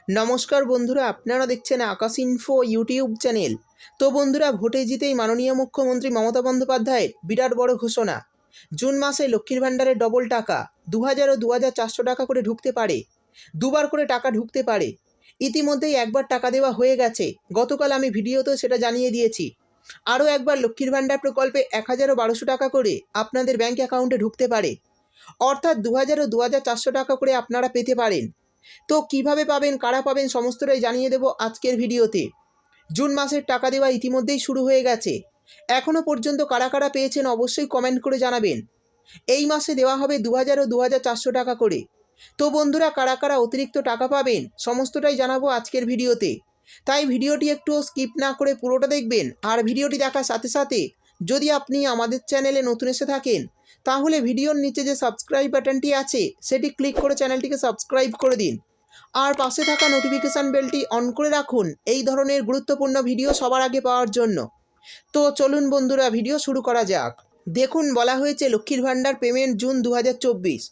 নমস্কার বন্ধুরা, আপনারা দেখছেন আকাশ ইনফো ইউটিউব চ্যানেল। তো বন্ধুরা, ভোটে জিতেই মাননীয় মুখ্যমন্ত্রী মমতা বন্দ্যোপাধ্যায়ের বিরাট বড় ঘোষণা। জুন মাসে লক্ষ্মীর ভাণ্ডারের ডবল টাকা 2000 ও 2400 টাকা করে ঢুকতে পারে। দুবার করে টাকা ঢুকতে পারে। ইতিমধ্যেই একবার টাকা দেওয়া হয়ে গেছে, গতকাল আমি ভিডিওতেও সেটা জানিয়ে দিয়েছি। আরও একবার লক্ষ্মীর ভাণ্ডার প্রকল্পে 1000 ও 1200 টাকা করে আপনাদের ব্যাঙ্ক অ্যাকাউন্টে ঢুকতে পারে। অর্থাৎ 2000 ও 2400 টাকা করে আপনারা পেতে পারেন। তো কিভাবে পাবেন, কারা পাবেন, সমস্তটাই জানিয়ে দেব আজকের ভিডিওতে। জুন মাসের টাকা দেওয়া ইতিমধ্যেই শুরু হয়ে গেছে। এখনও পর্যন্ত কারা কারা পেয়েছেন অবশ্যই কমেন্ট করে জানাবেন। এই মাসে দেওয়া হবে 2000 ও 2400 টাকা করে। তো বন্ধুরা, কারা কারা অতিরিক্ত টাকা পাবেন সমস্তটাই জানাবো আজকের ভিডিওতে। তাই ভিডিওটি একটু স্কিপ না করে পুরোটা দেখবেন। আর ভিডিওটি দেখার সাথে সাথে যদি আপনি আমাদের চ্যানেলে নতুন এসে থাকেন, তাহলে ভিডিওর নিচে যে সাবস্ক্রাইব বাটনটি আছে সেটি ক্লিক করে চ্যানেলটিকে সাবস্ক্রাইব করে দিন। আর পাশে থাকা নোটিফিকেশান বেলটি অন করে রাখুন এই ধরনের গুরুত্বপূর্ণ ভিডিও সবার আগে পাওয়ার জন্য। তো চলুন বন্ধুরা, ভিডিও শুরু করা যাক। দেখুন, বলা হয়েছে লক্ষ্মীর ভাণ্ডার পেমেন্ট জুন 2024।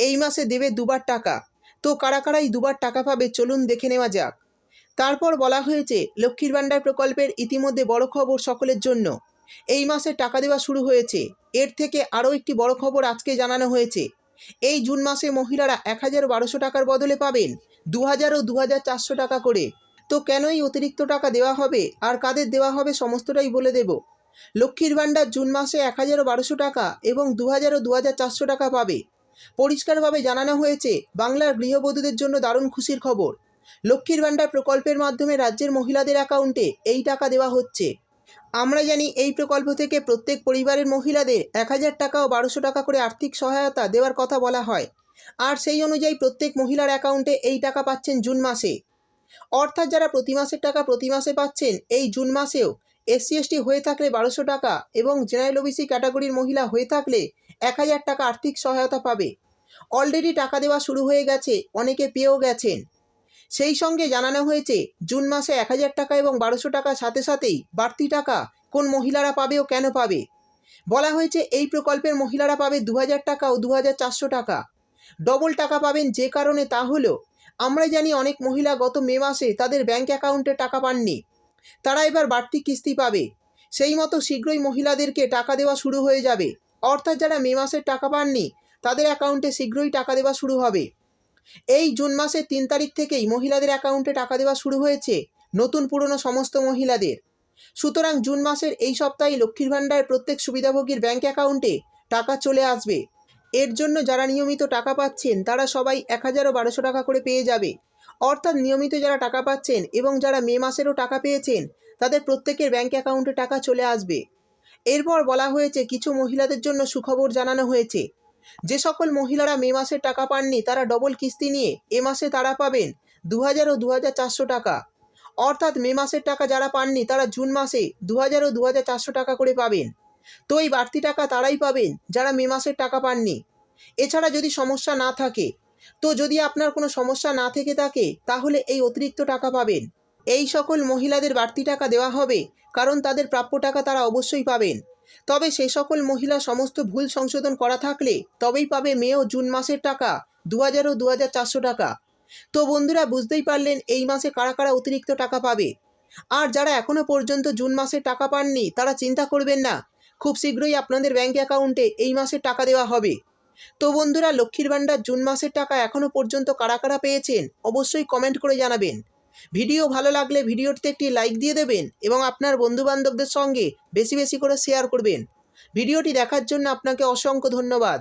এই মাসে দেবে দুবার টাকা। তো কারা কারা এই দুবার টাকা পাবে চলুন দেখে নেওয়া যাক। তারপর বলা হয়েছে লক্ষ্মীর ভাণ্ডার প্রকল্পের ইতিমধ্যে বড় খবর সকলের জন্য। এই মাসে টাকা দেওয়া শুরু হয়েছে। এর থেকে আরও একটি বড় খবর আজকে জানানো হয়েছে। এই জুন মাসে মহিলারা 1012 টাকার বদলে পাবেন 2000 ও 2400 টাকা করে। তো কেন এই অতিরিক্ত টাকা দেওয়া হবে আর কাদের দেওয়া হবে সমস্তটাই বলে দেব। লক্ষ্মীর ভাণ্ডার জুন মাসে 1012 টাকা এবং 2000 ও 2400 টাকা পাবে। পরিষ্কারভাবে জানানো হয়েছে বাংলার গৃহবধূদের জন্য দারুণ খুশির খবর। লক্ষ্মীর ভাণ্ডার প্রকল্পের মাধ্যমে রাজ্যের মহিলাদের অ্যাকাউন্টে এই টাকা দেওয়া হচ্ছে। আমরা জানি এই প্রকল্প থেকে প্রত্যেক পরিবারের মহিলাদের 1000 টাকা ও 1200 টাকা করে আর্থিক সহায়তা দেওয়ার কথা বলা হয়। আর সেই অনুযায়ী প্রত্যেক মহিলার অ্যাকাউন্টে এই টাকা পাচ্ছেন জুন মাসে। অর্থাৎ যারা প্রতি মাসের টাকা প্রতি মাসে পাচ্ছেন, এই জুন মাসেও SC/ST হয়ে থাকলে 1200 টাকা এবং জেনারেল OBC ক্যাটাগরির মহিলা হয়ে থাকলে 1000 টাকা আর্থিক সহায়তা পাবে। অলরেডি টাকা দেওয়া শুরু হয়ে গেছে, অনেকে পেয়েও গেছেন। সেই সঙ্গে জানানো হয়েছে জুন মাসে 1000 টাকা এবং 1200 টাকার সাথে সাথেই বাড়তি টাকা কোন মহিলারা পাবে ও কেন পাবে। বলা হয়েছে এই প্রকল্পের মহিলারা পাবে 2000 টাকা ও 2400 টাকা। ডবল টাকা পাবেন যে কারণে, তা হলো আমরা জানি অনেক মহিলা গত মে মাসে তাদের ব্যাঙ্ক অ্যাকাউন্টে টাকা পাননি। তারা এবার বাড়তি কিস্তি পাবে। সেই মতো শীঘ্রই মহিলাদেরকে টাকা দেওয়া শুরু হয়ে যাবে। অর্থাৎ যারা মে মাসের টাকা পাননি তাদের অ্যাকাউন্টে শীঘ্রই টাকা দেওয়া শুরু হবে। এই জুন মাসের 3 তারিখ থেকেই মহিলাদের অ্যাকাউন্টে টাকা দেওয়া শুরু হয়েছে, নতুন পুরনো সমস্ত মহিলাদের। সুতরাং জুন মাসের এই সপ্তাহে লক্ষ্মীর ভাণ্ডারের প্রত্যেক সুবিধাভোগীর ব্যাঙ্ক অ্যাকাউন্টে টাকা চলে আসবে। এর জন্য যারা নিয়মিত টাকা পাচ্ছেন তারা সবাই 1000 ও 1200 টাকা করে পেয়ে যাবে। অর্থাৎ নিয়মিত যারা টাকা পাচ্ছেন এবং যারা মে মাসেরও টাকা পেয়েছেন তাদের প্রত্যেকের ব্যাঙ্ক অ্যাকাউন্টে টাকা চলে আসবে। এরপর বলা হয়েছে কিছু মহিলাদের জন্য সুখবর জানানো হয়েছে। যে সকল মহিলারা মে মাসের টাকা পাননি তারা ডবল কিস্তি নিয়ে এ মাসে তারা পাবেন 2000 ও 2400 টাকা। অর্থাৎ মে মাসের টাকা যারা পাননি তারা জুন মাসে 2000 ও 2400 টাকা করে পাবেন। তো এই বাড়তি টাকা তারাই পাবেন যারা মে মাসের টাকা পাননি। এছাড়া যদি সমস্যা না থাকে, তো যদি আপনার কোনো সমস্যা না থেকে থাকে তাহলে এই অতিরিক্ত টাকা পাবেন। এই সকল মহিলাদের বাড়তি টাকা দেওয়া হবে কারণ তাদের প্রাপ্য টাকা তারা অবশ্যই পাবেন। তবে সে সকল মহিলা সমস্ত ভুল সংশোধন করা থাকলে তবেই পাবে মে ও জুন মাসের টাকা 2000 ও 2400 টাকা। তো বন্ধুরা, বুঝতেই পারলেন এই মাসে কারা কারা অতিরিক্ত টাকা পাবে। আর যারা এখনও পর্যন্ত জুন মাসে টাকা পাননি তারা চিন্তা করবেন না, খুব শীঘ্রই আপনাদের ব্যাঙ্ক অ্যাকাউন্টে এই মাসের টাকা দেওয়া হবে। তো বন্ধুরা, লক্ষ্মীর ভাণ্ডার জুন মাসের টাকা এখনও পর্যন্ত কারা কারা পেয়েছেন অবশ্যই কমেন্ট করে জানাবেন। ভিডিও ভালো লাগলে ভিডিওটিতে একটি লাইক দিয়ে দেবেন এবং আপনার বন্ধুবান্ধবদের সঙ্গে বেশি বেশি করে শেয়ার করবেন। ভিডিওটি দেখার জন্য আপনাকে অসংখ্য ধন্যবাদ।